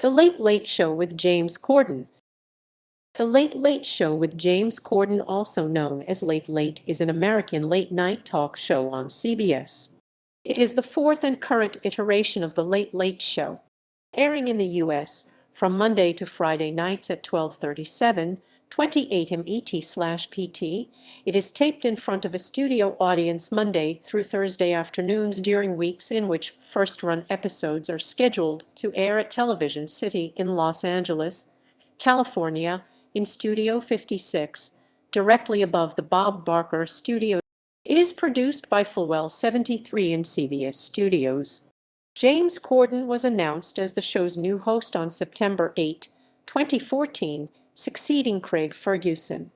The Late Late Show with James Corden. The Late Late Show with James Corden, also known as Late Late, is an American late-night talk show on CBS. It is the fourth and current iteration of The Late Late Show, airing in the U.S. from Monday to Friday nights at 12:37, 28 MET/PT. It is taped in front of a studio audience Monday through Thursday afternoons during weeks in which first-run episodes are scheduled to air at Television City in Los Angeles, California, in Studio 56, directly above the Bob Barker Studio. It is produced by Fulwell 73 in CBS Studios. James Corden was announced as the show's new host on September 8, 2014, succeeding Craig Ferguson.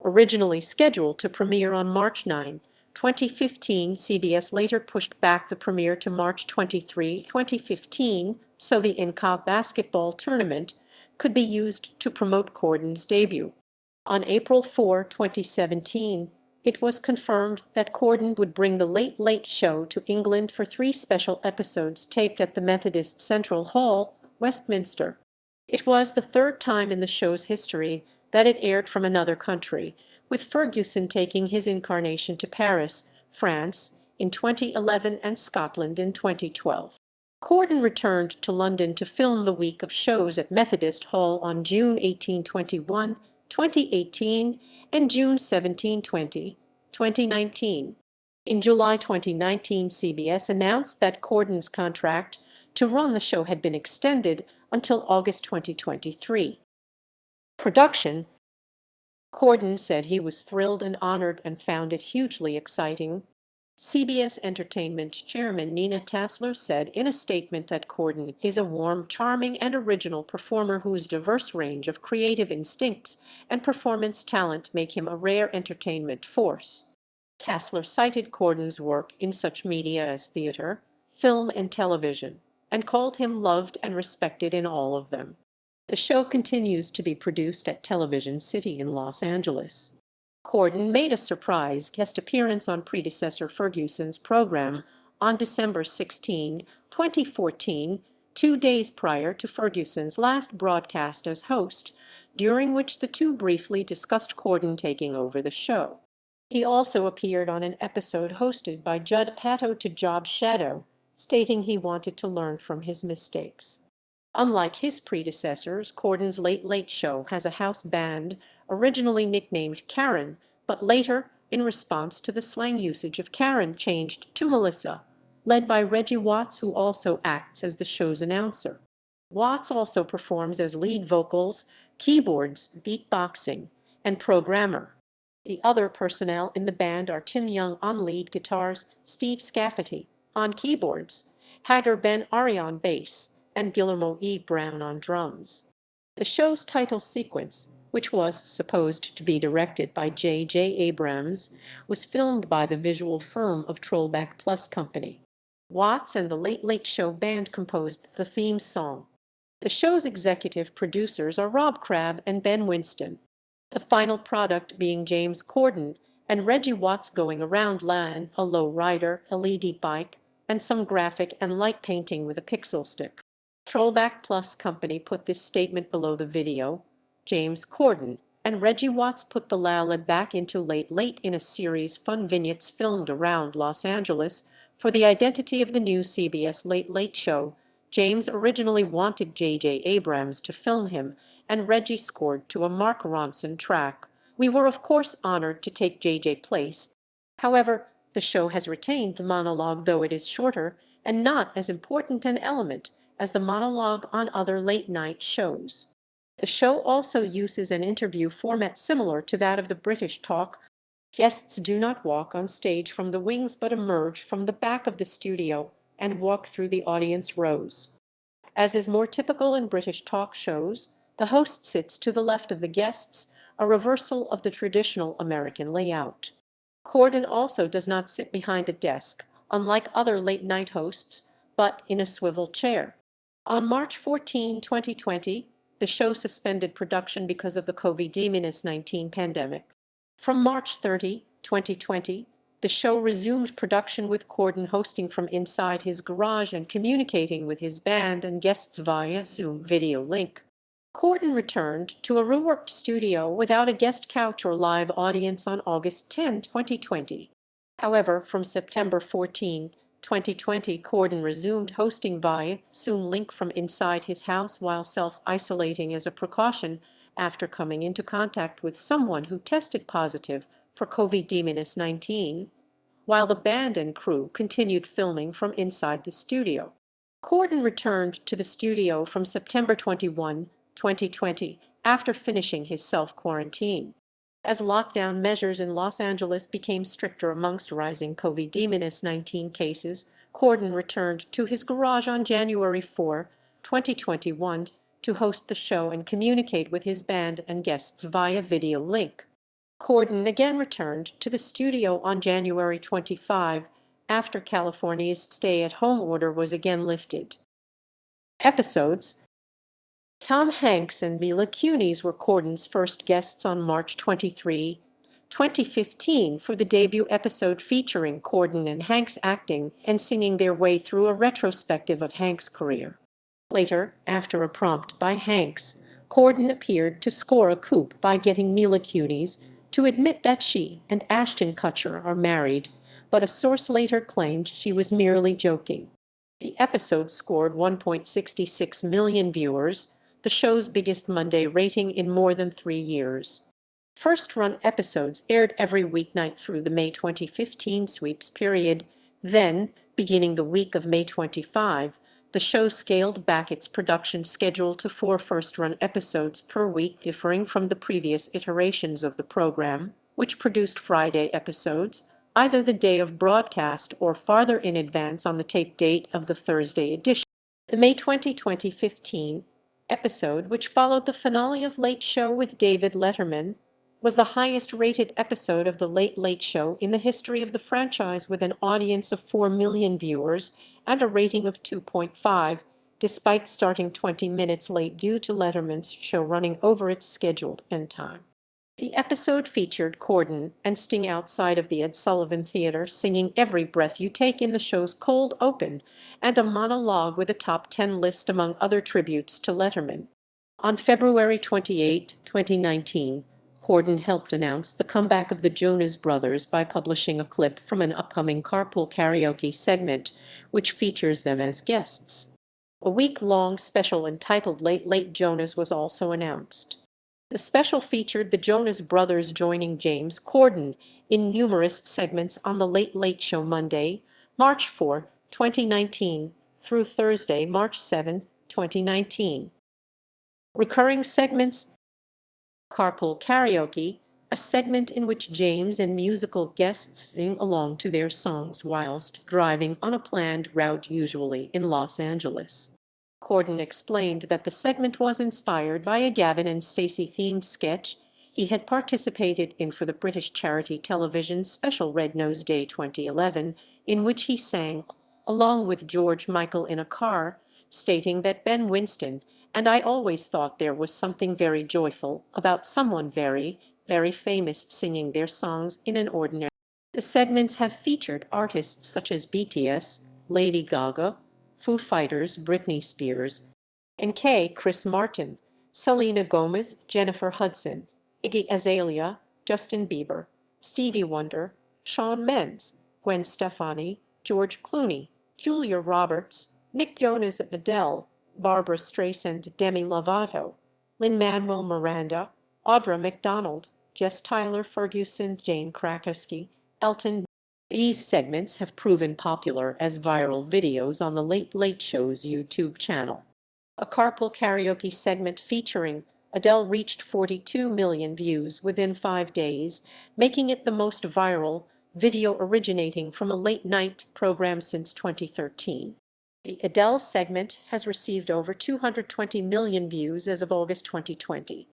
Originally scheduled to premiere on March 9, 2015, CBS later pushed back the premiere to March 23, 2015, so the NCAA basketball tournament could be used to promote Corden's debut. On April 4, 2017, it was confirmed that Corden would bring The Late Late Show to England for 3 special episodes taped at the Methodist Central Hall, Westminster. It was the third time in the show's history that it aired from another country, with Ferguson taking his incarnation to Paris, France, in 2011 and Scotland in 2012. Corden returned to London to film the week of shows at Methodist Hall on June 18, 2018, and June 17, 2019. In July 2019, CBS announced that Corden's contract to run the show had been extended until August 2023. Production. Corden said he was thrilled and honored and found it hugely exciting. CBS Entertainment Chairman Nina Tassler said in a statement that Corden is a warm, charming, and original performer whose diverse range of creative instincts and performance talent make him a rare entertainment force. Tassler cited Corden's work in such media as theater, film, and television, and called him loved and respected in all of them. The show continues to be produced at Television City in Los Angeles. Corden made a surprise guest appearance on predecessor Ferguson's program on December 16, 2014, 2 days prior to Ferguson's last broadcast as host, during which the two briefly discussed Corden taking over the show. He also appeared on an episode hosted by Judd Apatow to Job Shadow, stating he wanted to learn from his mistakes. Unlike his predecessors, Corden's Late Late Show has a house band, originally nicknamed Karen, but later, in response to the slang usage of Karen, changed to Melissa, led by Reggie Watts, who also acts as the show's announcer. Watts also performs as lead vocals, keyboards, beatboxing, and programmer. The other personnel in the band are Tim Young on lead guitars, Steve Scafferty on keyboards, Hagar Ben Ari on bass, and Guillermo E. Brown on drums. The show's title sequence, which was supposed to be directed by J.J. Abrams, was filmed by the visual firm of Trollback Plus Company. Watts and the Late Late Show band composed the theme song. The show's executive producers are Rob Crabb and Ben Winston, the final product being James Corden and Reggie Watts going around LAN, a low rider, a LED bike, and some graphic and light painting with a pixel stick. Trollback Plus Company put this statement below the video. James Corden and Reggie Watts put the Lala back into Late Late in a series fun vignettes filmed around Los Angeles for the identity of the new CBS Late Late Show. James originally wanted J.J. Abrams to film him, and Reggie scored to a Mark Ronson track. We were of course honored to take J.J.'s place. However, the show has retained the monologue, though it is shorter and not as important an element as the monologue on other late-night shows. The show also uses an interview format similar to that of the British talk. Guests do not walk on stage from the wings but emerge from the back of the studio and walk through the audience rows. As is more typical in British talk shows, the host sits to the left of the guests, a reversal of the traditional American layout. Corden also does not sit behind a desk, unlike other late-night hosts, but in a swivel chair. On March 14, 2020, the show suspended production because of the COVID-19 pandemic. From March 30, 2020, the show resumed production with Corden hosting from inside his garage and communicating with his band and guests via Zoom video link. Corden returned to a reworked studio without a guest couch or live audience on August 10, 2020. However, from September 14, 2020, Corden resumed hosting via Zoom link from inside his house while self-isolating as a precaution after coming into contact with someone who tested positive for COVID-19, while the band and crew continued filming from inside the studio. Corden returned to the studio from September 21, 2020, after finishing his self-quarantine. As lockdown measures in Los Angeles became stricter amongst rising COVID-19 cases, Corden returned to his garage on January 4, 2021, to host the show and communicate with his band and guests via video link. Corden again returned to the studio on January 25, after California's stay-at-home order was again lifted. Episodes: Tom Hanks and Mila Kunis were Corden's first guests on March 23, 2015 for the debut episode featuring Corden and Hanks acting and singing their way through a retrospective of Hanks' career. Later, after a prompt by Hanks, Corden appeared to score a coup by getting Mila Kunis to admit that she and Ashton Kutcher are married, but a source later claimed she was merely joking. The episode scored 1.66 million viewers, the show's biggest Monday rating in more than 3 years. First-run episodes aired every weeknight through the May 2015 sweeps period. Then, beginning the week of May 25, the show scaled back its production schedule to 4 first-run episodes per week, differing from the previous iterations of the program, which produced Friday episodes, either the day of broadcast or farther in advance on the tape date of the Thursday edition. The May 2015 episode, which followed the finale of Late Show with David Letterman, was the highest-rated episode of The Late Late Show in the history of the franchise, with an audience of 4 million viewers and a rating of 2.5, despite starting 20 minutes late due to Letterman's show running over its scheduled end time. The episode featured Corden and Sting outside of the Ed Sullivan Theater singing Every Breath You Take in the show's cold open, and a monologue with a top 10 list among other tributes to Letterman. On February 28, 2019, Corden helped announce the comeback of the Jonas Brothers by publishing a clip from an upcoming Carpool Karaoke segment, which features them as guests. A week-long special entitled Late Late Jonas was also announced. The special featured the Jonas Brothers joining James Corden in numerous segments on The Late Late Show Monday, March 4, 2019, through Thursday, March 7, 2019. Recurring segments: Carpool Karaoke, a segment in which James and musical guests sing along to their songs whilst driving on a planned route, usually in Los Angeles. Corden explained that the segment was inspired by a Gavin and Stacey themed sketch he had participated in for the British charity television special Red Nose Day 2011, in which he sang along with George Michael in a car, stating that Ben Winston and I always thought there was something very joyful about someone very, very famous singing their songs in an ordinary. The segments have featured artists such as BTS, Lady Gaga, Foo Fighters, Britney Spears, and Chris Martin, Selena Gomez, Jennifer Hudson, Iggy Azalea, Justin Bieber, Stevie Wonder, Shawn Mendes, Gwen Stefani, George Clooney, Julia Roberts, Nick Jonas, Adele, Barbara Streisand, Demi Lovato, Lin-Manuel Miranda, Audra McDonald, Jess Tyler Ferguson, Jane Krakowski, Elton. These segments have proven popular as viral videos on The Late Late Show's YouTube channel. A Carpool Karaoke segment featuring Adele reached 42 million views within 5 days, making it the most viral video originating from a late-night program since 2013. The Adele segment has received over 220 million views as of August 2020.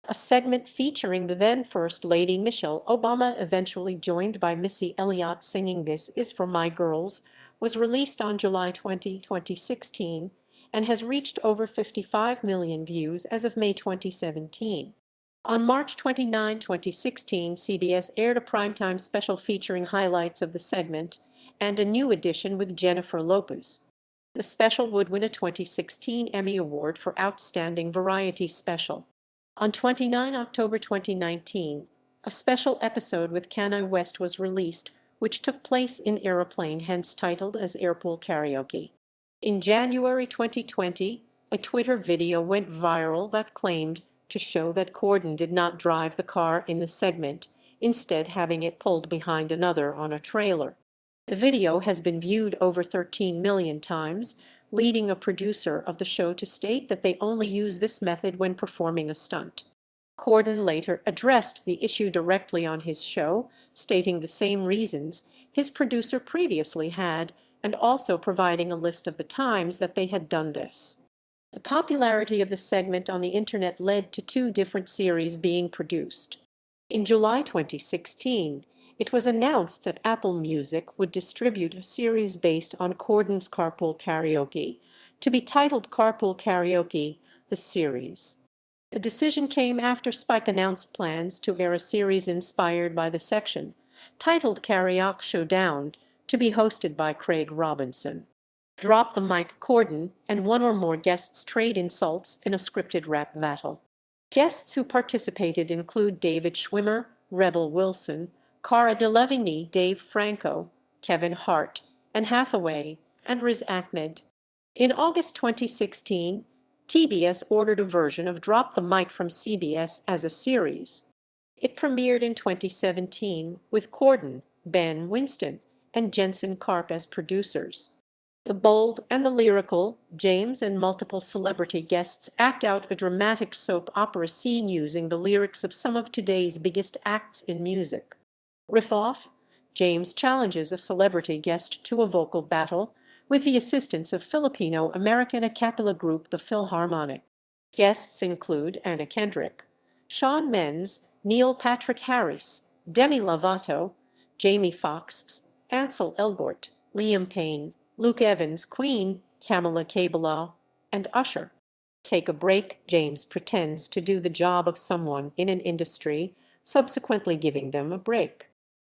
A segment featuring the then First Lady Michelle Obama, eventually joined by Missy Elliott singing This Is For My Girls, was released on July 20, 2016, and has reached over 55 million views as of May 2017. On March 29, 2016, CBS aired a primetime special featuring highlights of the segment and a new edition with Jennifer Lopez. The special would win a 2016 Emmy Award for Outstanding Variety Special. On 29 October 2019, a special episode with Kanye West was released, which took place in aeroplane, hence titled as Carpool Karaoke. In January 2020, a Twitter video went viral that claimed to show that Corden did not drive the car in the segment, instead having it pulled behind another on a trailer. The video has been viewed over 13 million times, leading a producer of the show to state that they only use this method when performing a stunt. Corden later addressed the issue directly on his show, stating the same reasons his producer previously had, and also providing a list of the times that they had done this. The popularity of the segment on the internet led to two different series being produced. In July 2016, it was announced that Apple Music would distribute a series based on Corden's Carpool Karaoke, to be titled Carpool Karaoke, the series. The decision came after Spike announced plans to air a series inspired by the section, titled Karaoke Showdown, to be hosted by Craig Robinson. Drop the Mic Corden and one or more guests trade insults in a scripted rap battle. Guests who participated include David Schwimmer, Rebel Wilson, Cara Delevingne, Dave Franco, Kevin Hart, Anne Hathaway, and Riz Ahmed. In August 2016, TBS ordered a version of Drop the Mic from CBS as a series. It premiered in 2017 with Corden, Ben Winston, and Jensen Karp as producers. The bold and the lyrical, James and multiple celebrity guests act out a dramatic soap opera scene using the lyrics of some of today's biggest acts in music. Riff off, James challenges a celebrity guest to a vocal battle with the assistance of Filipino-American a cappella group the Philharmonic. Guests include Anna Kendrick, Shawn Mendes, Neil Patrick Harris, Demi Lovato, Jamie Foxx, Ansel Elgort, Liam Payne, Luke Evans, Queen, Camila Cabello, and Usher. Take a break. James pretends to do the job of someone in an industry, subsequently giving them a break.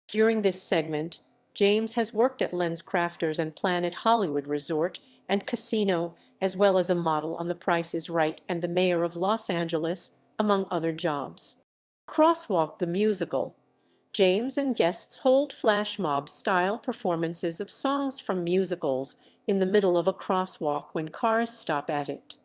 During this segment, James has worked at LensCrafters and Planet Hollywood Resort and Casino, as well as a model on The Price is Right and the mayor of Los Angeles, among other jobs. Crosswalk the musical. James and guests hold flash mob-style performances of songs from musicals in the middle of a crosswalk when cars stop at it.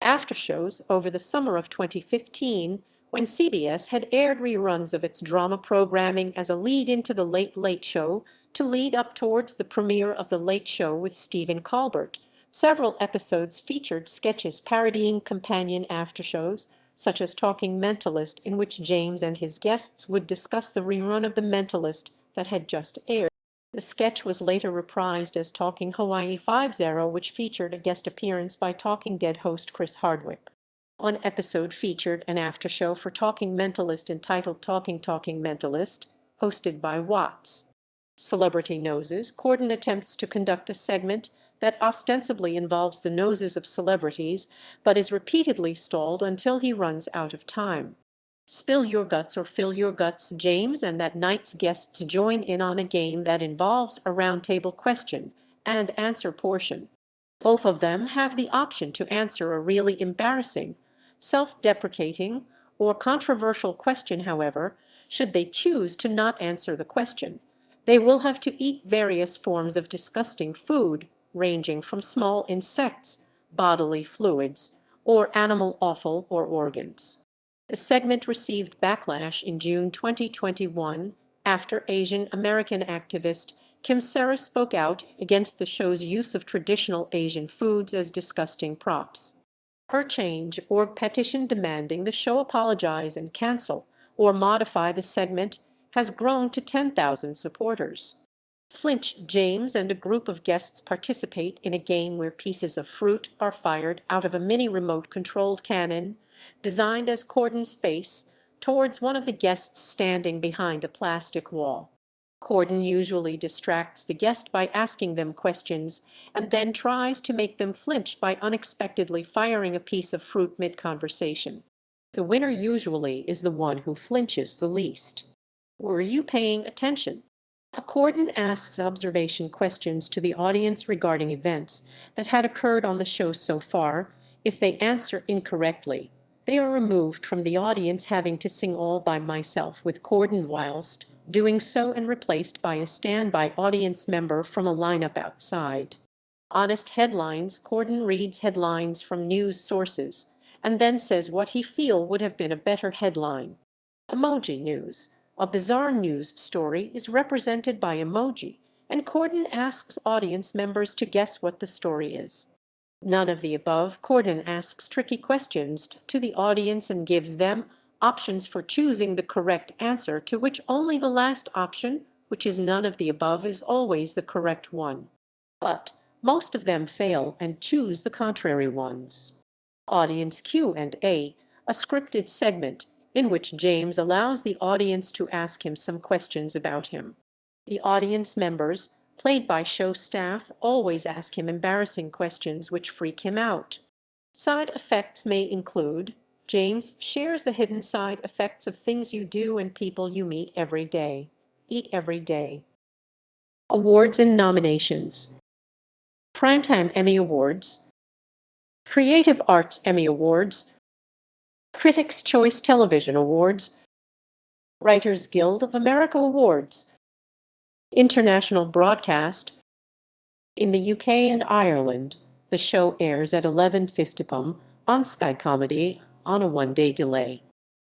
Aftershows over the summer of 2015, when CBS had aired reruns of its drama programming as a lead into The Late Late Show to lead up towards the premiere of The Late Show with Stephen Colbert. Several episodes featured sketches parodying companion aftershows, such as Talking Mentalist, in which James and his guests would discuss the rerun of The Mentalist that had just aired. The sketch was later reprised as Talking Hawaii 5-0, which featured a guest appearance by Talking Dead host Chris Hardwick. One episode featured an aftershow for Talking Mentalist entitled Talking Mentalist, hosted by Watts. Celebrity Noses. Corden attempts to conduct a segment that ostensibly involves the noses of celebrities, but is repeatedly stalled until he runs out of time. Spill Your Guts or Fill Your Guts. James and that night's guests join in on a game that involves a roundtable question and answer portion. Both of them have the option to answer a really embarrassing, self-deprecating, or controversial question. However, should they choose to not answer the question, they will have to eat various forms of disgusting food, ranging from small insects, bodily fluids, or animal offal or organs. The segment received backlash in June 2021 after Asian American activist Kim Sarah spoke out against the show's use of traditional Asian foods as disgusting props. Her Change.org petition demanding the show apologize and cancel or modify the segment has grown to 10,000 supporters. Flinch. James and a group of guests participate in a game where pieces of fruit are fired out of a mini remote-controlled cannon, designed as Corden's face, towards one of the guests standing behind a plastic wall. Corden usually distracts the guest by asking them questions and then tries to make them flinch by unexpectedly firing a piece of fruit mid-conversation. The winner usually is the one who flinches the least. Were you paying attention? Corden asks observation questions to the audience regarding events that had occurred on the show so far. If they answer incorrectly, they are removed from the audience, having to sing All by Myself with Corden whilst doing so, and replaced by a standby audience member from a lineup outside. Honest headlines: Corden reads headlines from news sources and then says what he feels would have been a better headline. Emoji news: a bizarre news story is represented by emoji, and Corden asks audience members to guess what the story is. None of the above. Corden asks tricky questions to the audience and gives them options for choosing the correct answer, to which only the last option, which is none of the above, is always the correct one. But most of them fail and choose the contrary ones. Audience Q&A, a scripted segment in which James allows the audience to ask him some questions about him. The audience members, played by show staff, always ask him embarrassing questions which freak him out. Side effects may include: James shares the hidden side effects of things you do and people you meet every day. Eat every day. Awards and nominations: Primetime Emmy Awards, Creative Arts Emmy Awards, Critics' Choice Television Awards, Writers Guild of America Awards, International Broadcast. In the UK and Ireland, the show airs at 11:50 p.m. on Sky Comedy on a one-day delay.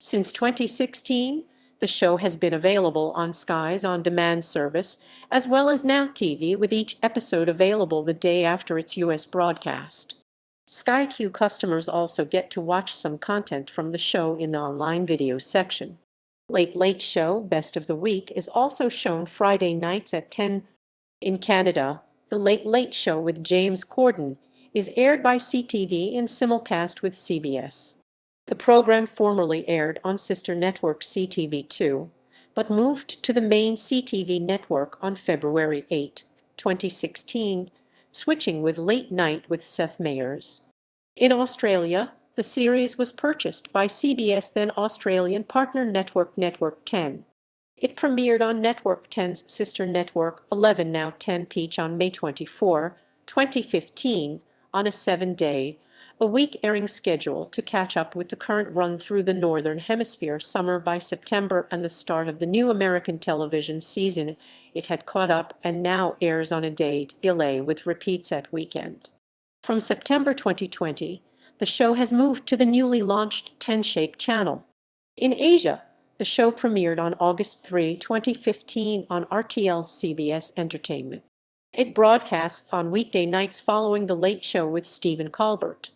Since 2016, the show has been available on Sky's on-demand service, as well as Now TV, with each episode available the day after its US broadcast. Sky Q customers also get to watch some content from the show in the online video section. Late Late Show Best of the Week is also shown Friday nights at 10. In Canada, The Late Late Show with James Corden is aired by CTV in simulcast with CBS. The program formerly aired on sister network CTV2, but moved to the main CTV network on February 8, 2016, switching with Late Night with Seth Meyers. In Australia, the series was purchased by CBS then Australian partner network Network 10. It premiered on Network 10's sister network 11 Now 10 Peach on May 24, 2015, on a 7-day-a-week airing schedule to catch up with the current run through the Northern Hemisphere summer. By September and the start of the new American television season, it had caught up and now airs on a day delay with repeats at weekend. From September 2020, the show has moved to the newly launched 10 Shake channel. In Asia, the show premiered on August 3, 2015 on RTL CBS Entertainment. It broadcasts on weekday nights following The Late Show with Stephen Colbert.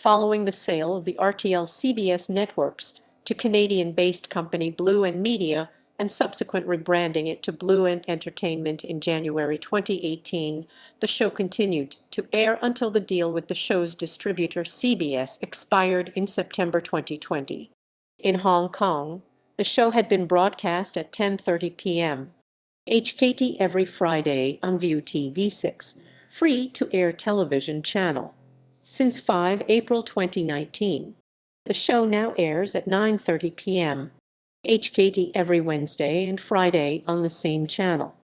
Following the sale of the RTL CBS networks to Canadian-based company Blue Ant Media and subsequent rebranding it to Blue Ant Entertainment in January 2018, the show continued to air until the deal with the show's distributor CBS expired in September 2020. In Hong Kong, the show had been broadcast at 10:30 p.m. HKT every Friday on View TV6, free-to-air television channel. Since 5 April 2019, the show now airs at 9:30 p.m. HKT every Wednesday and Friday on the same channel.